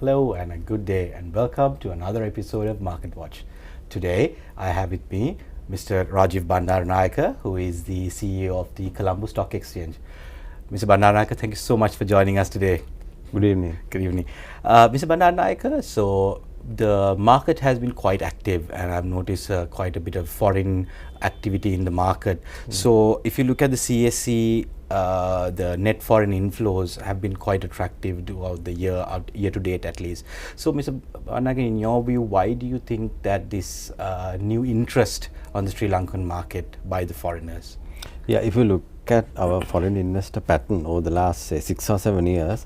Hello and a good day and welcome to another episode of Market Watch. Today I have with me Mr. Rajiv Bandaranaike, who is the CEO of the Colombo Stock Exchange. Mr. Bandaranaike, thank you so much for joining us today. Good evening. Good evening. Mr. Bandaranaike, so the market has been quite active and I've noticed quite a bit of foreign activity in the market. So if you look at the CSE, the net foreign inflows have been quite attractive throughout the year to date at least. So Mr. Bandaranaike, in your view, why do you think that this new interest on the Sri Lankan market by the foreigners? Yeah, if you look at our foreign investor pattern over the last, say, 6 or 7 years,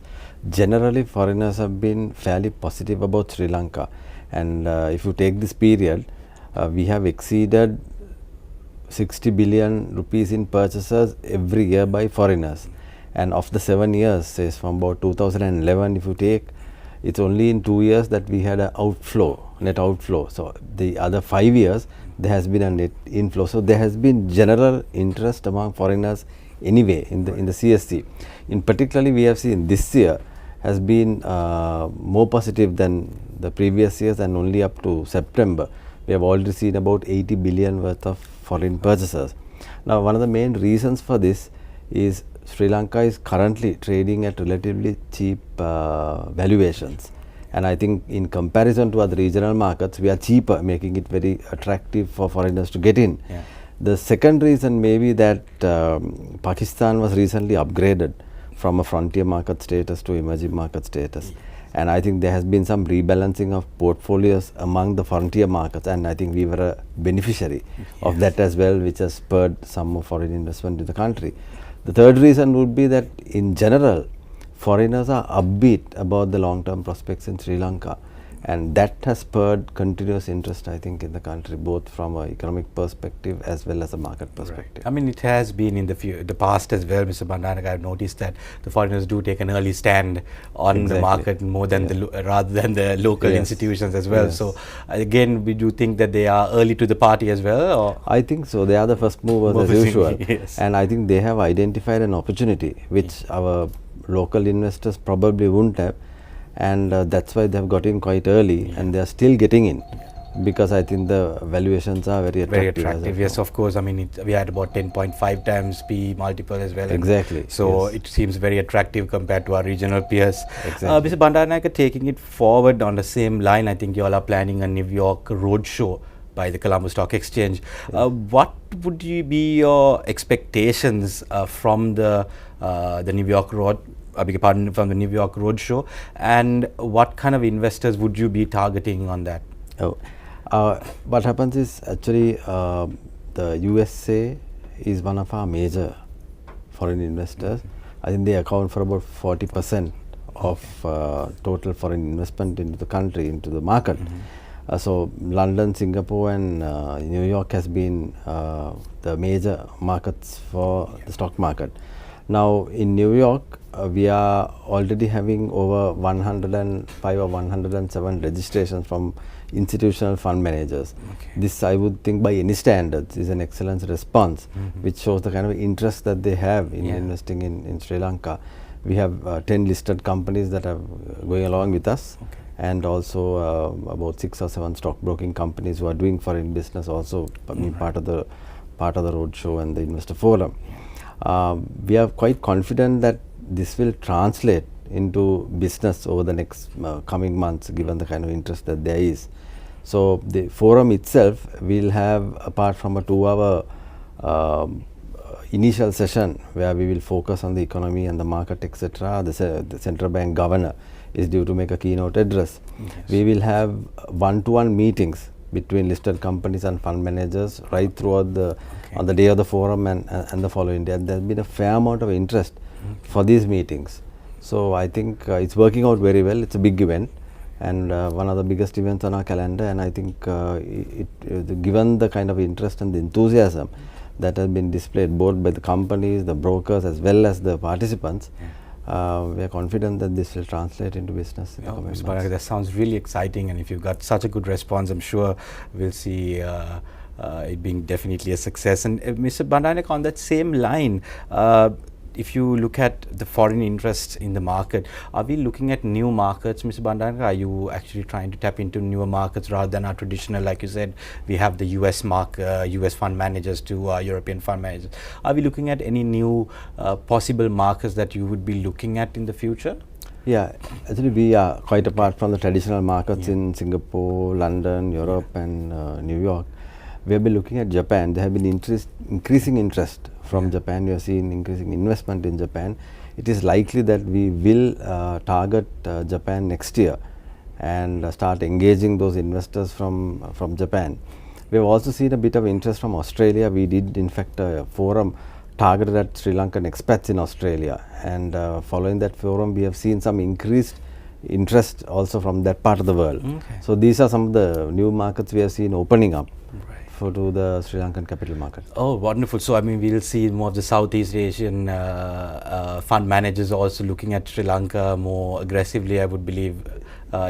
generally foreigners have been fairly positive about Sri Lanka. And if you take this period, we have exceeded 60 billion rupees in purchases every year by foreigners. And of the 7 years, say from about 2011, if you take, it's only in 2 years that we had an outflow, net outflow. So the other 5 years, there has been a net inflow. So there has been general interest among foreigners anyway in the CSC. In particularly, we have seen this year has been more positive than the previous years, and only up to September we have already seen about 80 billion worth of foreign purchases. Now, one of the main reasons for this is Sri Lanka is currently trading at relatively cheap valuations, and I think in comparison to other regional markets, we are cheaper, making it very attractive for foreigners to get in. Yeah. The second reason may be that Pakistan was recently upgraded from a frontier market status to emerging market status. Yes. And I think there has been some rebalancing of portfolios among the frontier markets, and I think we were a beneficiary of that as well, which has spurred some more foreign investment in the country. The third reason would be that in general, foreigners are upbeat about the long-term prospects in Sri Lanka, and that has spurred continuous interest, I think, in the country, both from an economic perspective as well as a market perspective. Right. I mean, it has been in the past as well, Mr. Bandaranaike. I've noticed that the foreigners do take an early stand on the market more than rather than the local institutions as well. So again, we do think that they are early to the party as well. Or? I think so. They are the first movers as usual, and I think they have identified an opportunity which our local investors probably wouldn't have. And that's why they have got in quite early, and they are still getting in, because I think the valuations are very attractive. Very attractive, yes, of course. I mean, we had about 10.5 times PE multiple as well. Exactly. So it seems very attractive compared to our regional peers. Exactly. Mr. Bandaranaike, taking it forward on the same line, I think you all are planning a New York roadshow by the Colombo Stock Exchange. What would be your expectations from the New York from the New York Roadshow, and what kind of investors would you be targeting on that? What happens is actually the USA is one of our major foreign investors. I think they account for about 40% of total foreign investment into the country, into the market. So London, Singapore and New York has been the major markets for the stock market. Now in New York, we are already having over 105 or 107 registrations from institutional fund managers. This, I would think, by any standards, is an excellent response, which shows the kind of interest that they have in investing in Sri Lanka. We have 10 listed companies that are going along with us, and also about 6 or 7 stockbroking companies who are doing foreign business also being part of the roadshow and the investor forum. We are quite confident that this will translate into business over the next coming months, given the kind of interest that there is. So the forum itself will have, apart from a 2-hour initial session where we will focus on the economy and the market, etc., the central bank governor is due to make a keynote address. We will have one-to-one meetings between listed companies and fund managers right throughout on the day of the forum and the following day. And there has been a fair amount of interest for these meetings. So I think it's working out very well. It's a big event, and one of the biggest events on our calendar, and I think given the kind of interest and the enthusiasm that has been displayed both by the companies, the brokers as well as the participants, we are confident that this will translate into business in the coming months. That sounds really exciting, and if you've got such a good response, I'm sure we'll see it being definitely a success. And Mr. Bandaranaike, on that same line, if you look at the foreign interests in the market, are we looking at new markets, Mr. Bandanaka? Are you actually trying to tap into newer markets rather than our traditional, like you said, we have the US US fund managers to European fund managers. Are we looking at any new possible markets that you would be looking at in the future? Yeah, actually we are quite apart from the traditional markets in Singapore, London, Europe and New York. We have been looking at Japan. There have been increasing interest from Japan. We have seen increasing investment in Japan. It is likely that we will target Japan next year and start engaging those investors from Japan. We have also seen a bit of interest from Australia. We did in fact a forum targeted at Sri Lankan expats in Australia, and following that forum we have seen some increased interest also from that part of the world. So these are some of the new markets we have seen opening up to the Sri Lankan capital market. Oh, wonderful. So, I mean, we'll see more of the Southeast Asian fund managers also looking at Sri Lanka more aggressively, I would believe.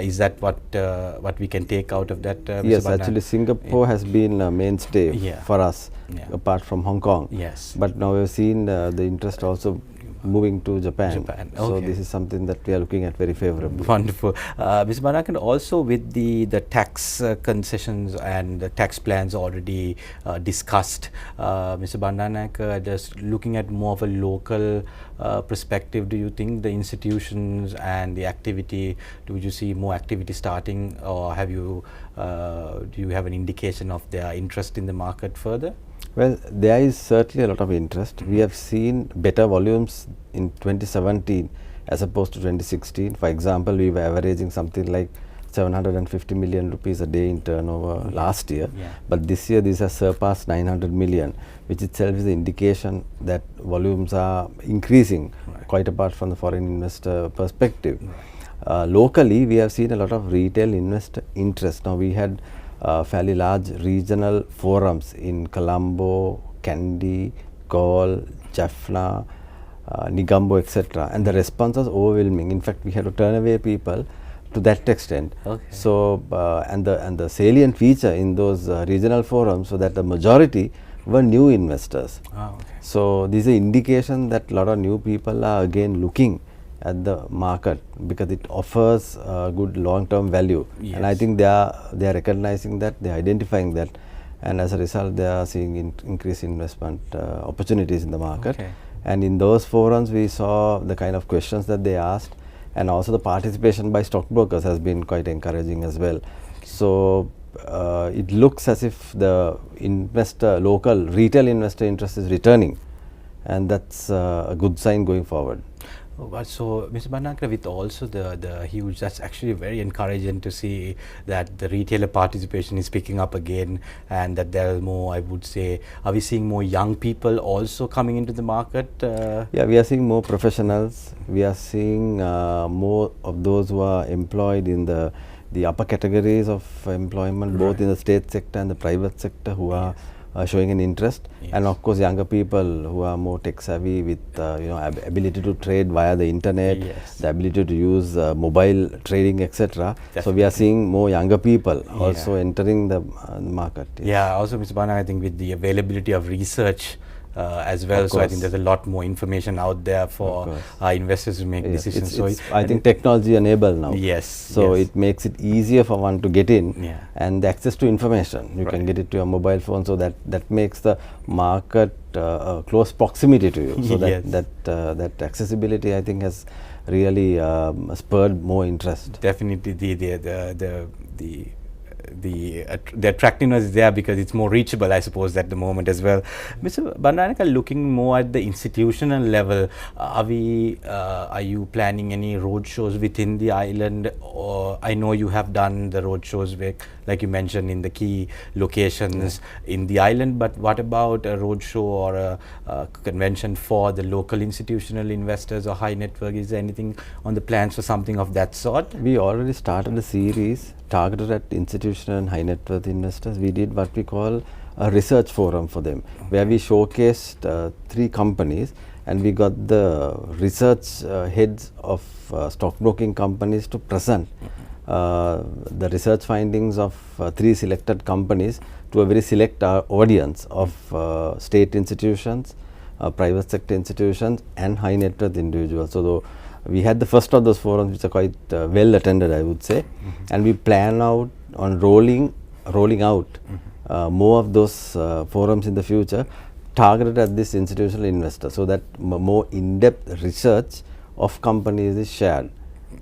Is that what we can take out of that? Yes, actually Singapore has been a mainstay for us, apart from Hong Kong. Yes. But now we've seen the interest also moving to Japan. So this is something that we are looking at very favorably. Wonderful. Mr. Banakan, also with the tax concessions and the tax plans already discussed, Mr. Bandanaka, just looking at more of a local perspective, do you think the institutions and the activity, do you see more activity starting, or have you do you have an indication of their interest in the market further? Well, there is certainly a lot of interest. We have seen better volumes in 2017 as opposed to 2016. For example, we were averaging something like 750 million rupees a day in turnover last year. But this year this has surpassed 900 million, which itself is an indication that volumes are increasing quite apart from the foreign investor perspective. Locally, we have seen a lot of retail investor interest. Now, we had fairly large regional forums in Colombo, Kandy, Galle, Jaffna, Negombo, etc. And the response was overwhelming. In fact, we had to turn away people to that extent. So, and the salient feature in those regional forums so that the majority were new investors. So, this is an indication that a lot of new people are again looking at the market because it offers good long-term value, and I think they are recognizing that, they are identifying that, and as a result they are seeing increased investment opportunities in the market. And in those forums we saw the kind of questions that they asked, and also the participation by stockbrokers has been quite encouraging as well. So it looks as if the local retail investor interest is returning, and that's a good sign going forward. So, Mr. Bandanaka, with also the huge, that's actually very encouraging to see that the retailer participation is picking up again, and that there are more, I would say, are we seeing more young people also coming into the market? Yeah, we are seeing more professionals. We are seeing more of those who are employed in the upper categories of employment, both in the state sector and the private sector, who are showing an interest, and of course younger people who are more tech savvy with ability to trade via the internet, the ability to use mobile trading, etc. So we are seeing more younger people also entering the market. Also Mr. Bana, I think with the availability of research as well, so I think there's a lot more information out there for our investors to make decisions. So I think technology enabled now. So it makes it easier for one to get in, and the access to information, you can get it to your mobile phone, so that makes the market close proximity to you. So that accessibility, I think, has really spurred more interest. Definitely the attractiveness is there because it's more reachable, I suppose, at the moment as well. Mr. Bandanaka, looking more at the institutional level, are you planning any road shows within the island? Or I know you have done the road shows like you mentioned, in the key locations in the island, but what about a road show or a convention for the local institutional investors or high net worth? Is there anything on the plans for something of that sort? We already started a series targeted at institutional and high net worth investors. We did what we call a research forum for them, where we showcased 3 companies, and we got the research heads of stockbroking companies to present the research findings of 3 selected companies to a very select audience of state institutions, private sector institutions and high net worth individuals. So we had the first of those forums, which are quite well attended, I would say, and we plan out on rolling out more of those forums in the future, targeted at this institutional investor, so that more in-depth research of companies is shared.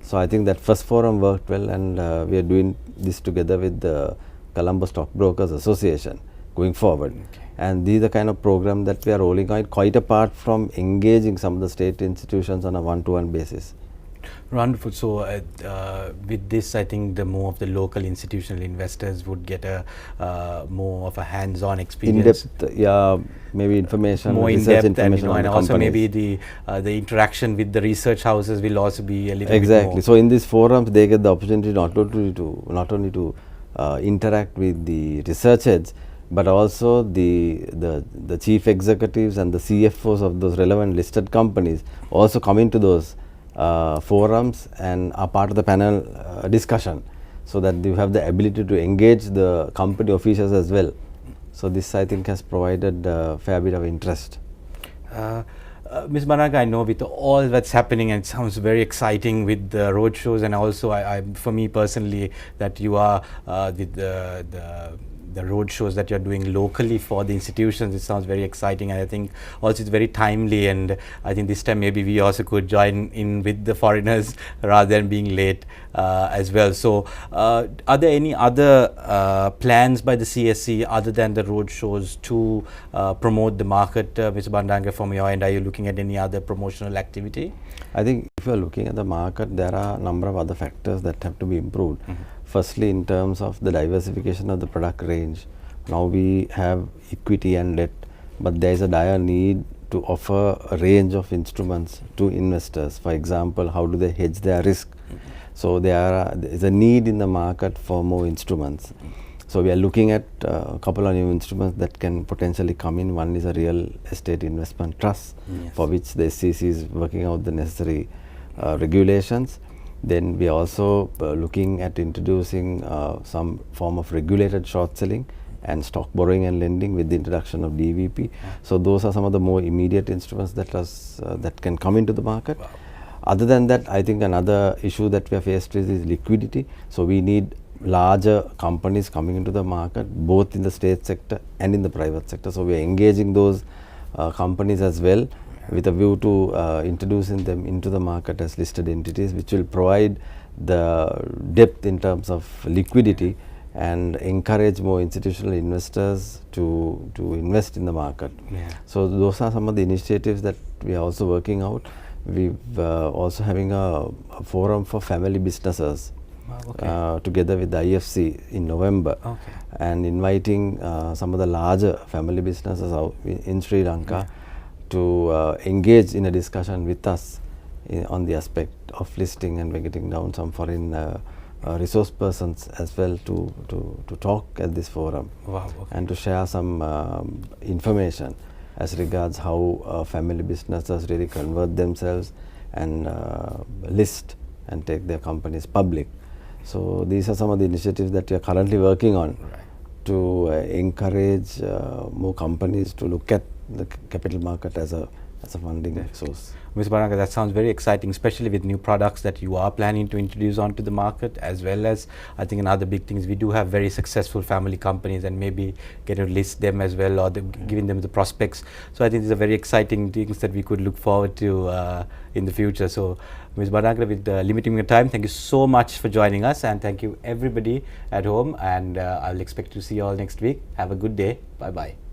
So I think that first forum worked well, and we are doing this together with the Colombo Stockbrokers Association going forward. And these are the kind of programs that we are rolling out, quite apart from engaging some of the state institutions on a one-to-one basis. Wonderful. So with this, I think the more of the local institutional investors would get a more of a hands-on experience. In-depth, yeah, maybe information, more research in-depth, information and on the also companies. maybe the interaction with the research houses will also be a little Exactly. bit more. So in these forums, they get the opportunity not only to interact with the research heads, but also the chief executives and the CFOs of those relevant listed companies also come into those forums and are part of the panel discussion, so that you have the ability to engage the company officials as well. So this, I think, has provided a fair bit of interest. Ms. Banaga, I know with all that's happening, and it sounds very exciting with the road shows, and also for me personally, that you are with the road shows that you're doing locally for the institutions. It sounds very exciting, and I think also it's very timely, and I think this time maybe we also could join in with the foreigners rather than being late as well. So are there any other plans by the CSC other than the road shows to promote the market, Mr. Bandanga, from your end? Are you looking at any other promotional activity? I think if you are looking at the market, there are a number of other factors that have to be improved. Firstly, in terms of the diversification of the product range. Now we have equity and debt, but there is a dire need to offer a range of instruments to investors. For example, how do they hedge their risk? So there is a need in the market for more instruments. So we are looking at a couple of new instruments that can potentially come in. One is a real estate investment trust, for which the SEC is working out the necessary regulations. Then we are also looking at introducing some form of regulated short selling and stock borrowing and lending with the introduction of DVP. So those are some of the more immediate instruments that can come into the market. Wow. Other than that, I think another issue that we are faced with is liquidity. So we need larger companies coming into the market, both in the state sector and in the private sector. So we are engaging those companies as well, with a view to introducing them into the market as listed entities, which will provide the depth in terms of liquidity and encourage more institutional investors to invest in the market. So those are some of the initiatives that we are also working out. We're also having a forum for family businesses together with the IFC in November, and inviting some of the larger family businesses out in Sri Lanka to engage in a discussion with us on the aspect of listing, and we're getting down some foreign resource persons as well to talk at this forum. And to share some information as regards how family businesses really convert themselves and list and take their companies public. So these are some of the initiatives that we are currently working on to encourage more companies to look at the capital market as a funding source. Ms. Banaga, that sounds very exciting, especially with new products that you are planning to introduce onto the market, as well as I think another big thing is we do have very successful family companies, and maybe get to list them as well, or giving them the prospects. So I think these are very exciting things that we could look forward to in the future. So Ms. Banaga, with limiting your time, thank you so much for joining us, and thank you everybody at home, and I'll expect to see you all next week. Have a good day. Bye-bye.